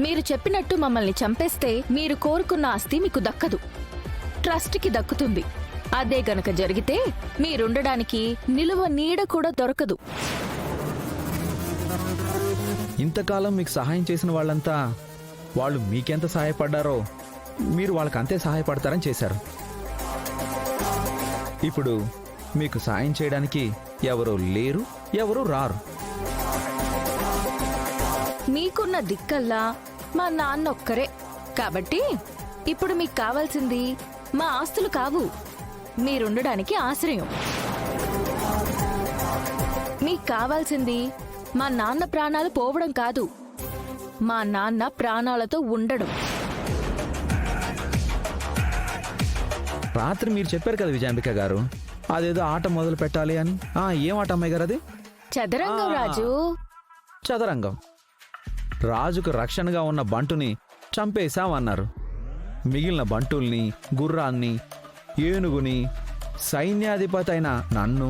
మీరు చెప్పినట్టు మమ్మల్ని చంపేస్తే మీరు కోరుకున్న ఆస్తి మీకు దక్కదు, ట్రస్ట్కి దక్కుతుంది. అదే గనక జరిగితే మీరుండడానికి నిలువ నీడ కూడా దొరకదు. ఇంతకాలం మీకు సహాయం చేసిన వాళ్ళంతా వాళ్ళు మీకెంత సహాయపడ్డారో మీరు వాళ్ళకి అంతే సహాయపడతారని చేశారు. ఇప్పుడు మీకు సాయం చేయడానికి ఎవరూ లేరు, ఎవరూ రారు. మీకున్న దిక్కల్లా మా నాన్న ఒక్కరే. కాబట్టి ఇప్పుడు మీకు కావాల్సింది మా ఆస్తులు కావు, మీరుండడానికి ఆశ్రయం. మీకు కావాల్సింది మా నాన్న ప్రాణాలు పోవడం కాదు, మా నాన్న ప్రాణాలతో ఉండడం. రాత్రి మీరు చెప్పారు కదా విజయాంబిక గారు, అదేదో ఆట మొదలు పెట్టాలి అని. ఏం ఆట అమ్మాయి గారు అది? చదరంగం రాజు. చదరంగం. రాజుకు రక్షణగా ఉన్న బంటుని చంపేశామన్నారు. మిగిలిన బంటుల్ని, గుర్రాన్ని, ఏనుగుని, సైన్యాధిపతి అయిన నన్ను,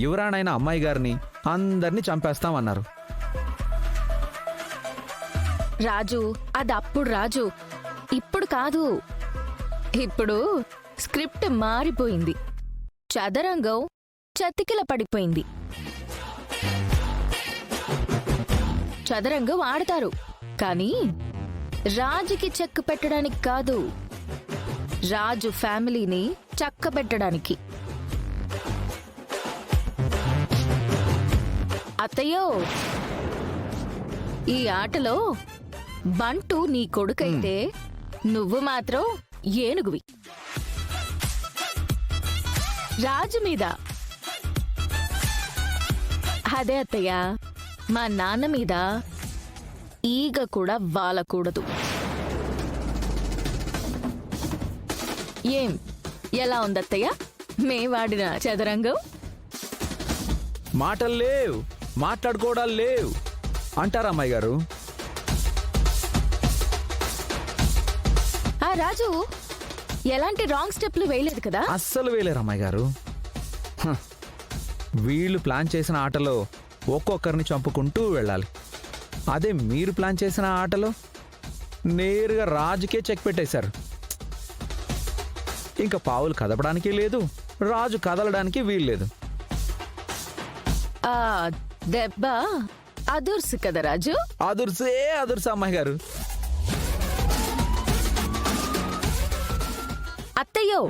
యువరాణైన అమ్మాయి గారిని అందరినీ చంపేస్తామన్నారు. రాజు, అది అప్పుడు రాజు, ఇప్పుడు కాదు. ఇప్పుడు స్క్రిప్ట్ మారిపోయింది. చదరంగం చతికిల పడిపోయింది. చదరంగం ఆడతారు, కానీ రాజుకి చెక్ పెట్టడానికి కాదు, రాజు ఫ్యామిలీని చక్కబెట్టడానికి. అత్తయ్యో, ఈ ఆటలో బంటు నీ కొడుకైతే నువ్వు మాత్రం ఏనుగువి. రాజు మీద. అదే అత్తయ్య, మా నాన్న మీద ఈగ కూడా వాలకూడదు. ఏం, ఎలా ఉందత్తయ్య మే వాడిన చదరంగం? మాటలు లేవు, మాట్లాడుకోవడాలు లేవు అంటారా అమ్మాయి గారు? ఆ రాజు ఎలాంటి రాంగ్ స్టెప్లు వేయలేదు కదా? అస్సలు వేయలేరు అమ్మాయి గారు. వీళ్ళు ప్లాన్ చేసిన ఆటలో ఒక్కొక్కరిని చంపుకుంటూ వెళ్ళాలి. అదే మీరు ప్లాన్ చేసిన ఆటలో నేరుగా రాజుకే చెక్ పెట్టేశారు. ఇంకా పావులు కదపడానికి లేదు, రాజు కదలడానికి వీల్లేదు. ఆ దెబ్బ అదుర్సు కదా రాజు? అదుర్సే అదుర్సు అమ్మాయి గారు. అత్తయ్యో,